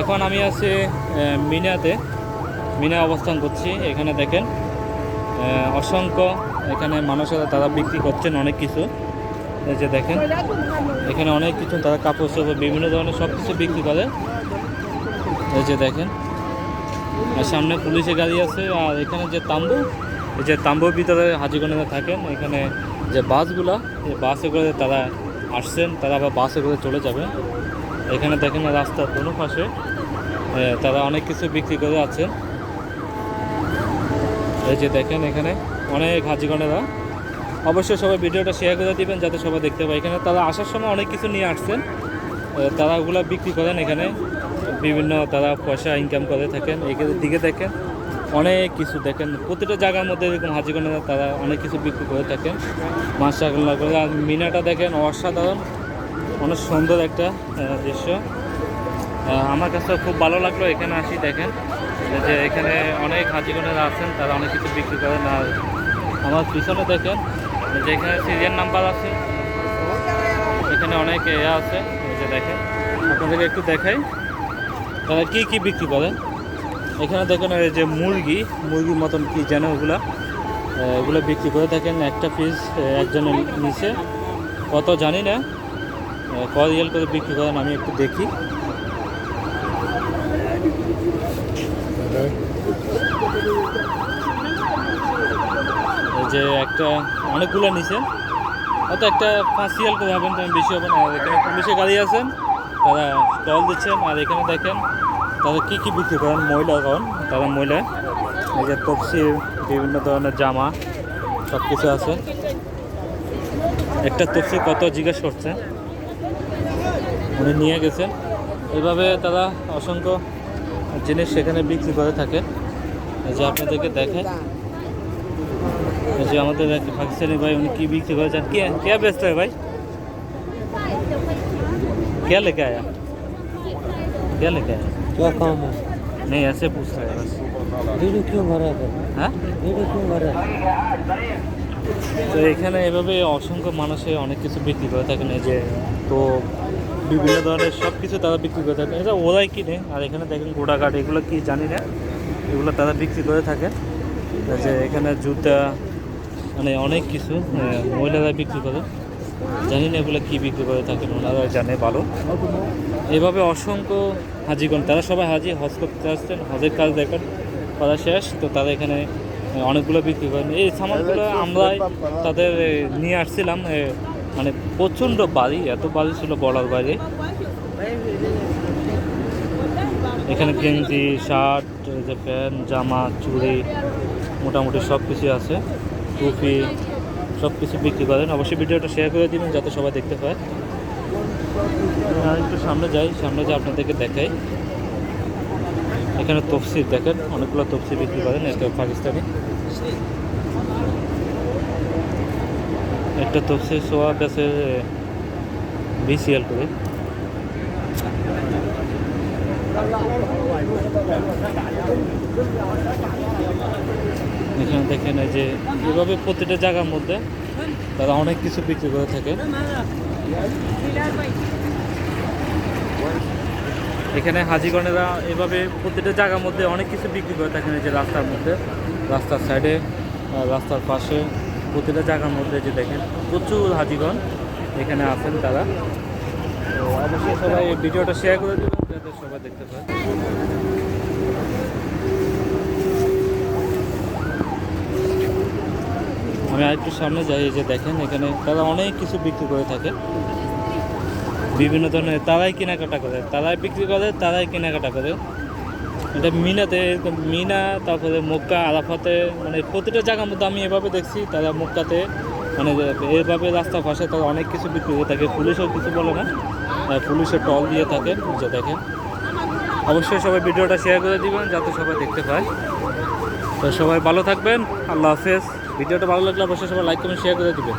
এখন আমি আছি মিনাতে, মিনা অবস্থান করছি। এখানে দেখেন অসংখ্য এখানে মানুষেরা তারা বিক্রি করছেন অনেক কিছু। এই যে দেখেন এখানে অনেক কিছু তারা কাপড় চোপড় বিভিন্ন ধরনের সব কিছু বিক্রি করে। এই যে দেখেন আর সামনে পুলিশের গাড়ি আছে। আর এখানে যে তাম্বু, এই যে তাম্বুর ভিতরে হাজিগণেরা থাকেন। এখানে যে বাসগুলা, এই বাসে করে তারা আসছেন, তারা আবার বাসে করে চলে যাবেন। এখানে দেখেন রাস্তার কোনো পাশে তারা অনেক কিছু বিক্রি করে আছেন। এই যে দেখেন এখানে অনেক হাজিগণেরা। অবশ্যই সবাই ভিডিওটা শেয়ার করে দিবেন যাতে সবাই দেখতে পায়। এখানে তারা আসার সময় অনেক কিছু নিয়ে আসছেন, তারা ওগুলো বিক্রি করেন। এখানে বিভিন্ন তারা পয়সা ইনকাম করে থাকেন। এখানে দিকে দেখেন অনেক কিছু দেখেন, প্রতিটা জায়গার মধ্যে এরকম হাজিগণেরা তারা অনেক কিছু বিক্রি করে থাকেন। মাশাআল্লাহ করে। আর মিনাটা দেখেন অসাধারণ, অনেক সুন্দর একটা দৃশ্য। আমার কাছে খুব ভালো লাগলো এখানে আসি। দেখেন যে এখানে অনেক হাজিগণেরা আছেন, তারা অনেক কিছু বিক্রি করেন। আর আমার পিছনে দেখেন যে এখানে সিরিয়াল নাম্বার আছে, এখানে অনেক আছে। এই যে দেখেন আপনাদেরকে একটু দেখাই তারা কি কি বিক্রি করেন। এখানে দেখেন এই যে মুরগির মতন কি যেন এগুলো বিক্রি করে থাকেন। একটা পিস একজনের নিচে কত জানি না, ক রিয়াল করে বিক্রি করেন আমি একটু দেখি। এই যে একটা অনেকগুলো নিচে, হয়তো একটা 5 রিয়াল করে হবেন, তেমন বেশি হবে না। আর এখানে পুলিশের গাড়ি আছেন, তারা স্টল দিচ্ছেন। আর এখানে দেখেন তারা কী কী বিক্রি করেন। মহিলাগণ, তারা মহিলা, এই যে তপসি, বিভিন্ন ধরনের জামা সব কিছু আছে। একটা তপসি কত জিজ্ঞেস করছে, উনি নিয়ে গেছেন। এইভাবে তারা অসংখ্য জিনিস সেখানে বিক্রি করে থাকে। এই যে আপনাদেরকে দেখায়, এই যে আমাদের এক পাকিস্তানি ভাই, উনি কি বিক্রি করেছেন। কে বেচতে হয় ভাই? क्या लेके आया? क्या लेके आया? क्या काम है? नहीं ऐसे पूछ रहे हैं बस। वीडियो क्यों भरा है? হ্যাঁ, वीडियो क्यों भरा है? তো এখানে এভাবে অসংখ্য মানুষে অনেক কিছু বিক্রি করে থাকেন। এই যে তো বিভিন্ন ধরনের সব কিছু তারা বিক্রি করে থাকেন, এটা ওরাই কিনে। আর এখানে দেখেন গোড়াঘাট, এগুলো কি জানি না, এগুলো তারা বিক্রি করে থাকে। যে এখানে জুতা, মানে অনেক কিছু মহিলারা বিক্রি করে। জানি না এগুলো কী বিক্রি করে থাকেন, ওনারা জানে ভালো। এভাবে অসংখ্য হাজিগণ, তারা সবাই হাজি, হজ করতে আসছেন, হজের কাজ দেখেন করা শেষ, তো তারা এখানে অনেকগুলো বিক্রি করেন। এই সামানগুলো আমরাই তাদের নিয়ে আসছিলাম। মানে প্রচণ্ড বাড়ি, এত বাড়ি ছিল বলার বাইরে। এখানে গেঞ্জি, শার্ট, যে প্যান্ট, জামা, চুড়ি, মোটামুটি সব কিছু আছে, টুপি, সব কিছু বিক্রি করেন। অবশ্যই ভিডিওটা শেয়ার করে দিবেন যাতে সবাই দেখতে পায়। আর একটু সামনে যাই, সামনে যে আপনাদেরকে দেখাই। এখানে তফসিল দেখেন, অনেকগুলো তফসিল বিক্রি করেন। এটা পাকিস্তানি, একটা তফসিল সোয়া বেছে 20 রিয়াল করে। এখানে দেখেন এই যে এভাবে প্রতিটা জায়গার মধ্যে তারা অনেক কিছু বিক্রি করে থাকে। এখানে হাজিগণেরা এভাবে প্রতিটা জায়গার মধ্যে অনেক কিছু বিক্রি করে থাকেন। এই যে রাস্তার মধ্যে, রাস্তার সাইডে, রাস্তার পাশে, প্রতিটা জায়গার মধ্যে যে দেখেন প্রচুর হাজিগণ এখানে আছেন তারা। তো অবশ্যই সবাই এই ভিডিওটা শেয়ার করে দেবেন যাতে সবাই দেখতে পায়। আমি আরেকটু সামনে যাই। এই যে দেখেন এখানে তারা অনেক কিছু বিক্রি করে থাকে, বিভিন্ন ধরনের। তারাই কেনাকাটা করে, তারাই বিক্রি করে, তারাই কেনাকাটা করে। এটা মিনাতে, মিনা, তারপরে মক্কা, আরাফাতে, মানে প্রতিটা জায়গার মধ্যে আমি এভাবে দেখছি। তারা মক্কাতে মানে এভাবে রাস্তার পাশে তারা অনেক কিছু বিক্রি করে থাকে। পুলিশও কিছু বলে না, পুলিশের টল দিয়ে থাকে। যে দেখেন অবশ্যই সবাই ভিডিওটা শেয়ার করে দিবেন যাতে সবাই দেখতে পায়। তো সবাই ভালো থাকবেন, আল্লাহ হাফেজ। ভিডিওটা ভালো লাগলে অবশ্যই সবাই লাইক কমেন্ট শেয়ার করে দিবেন।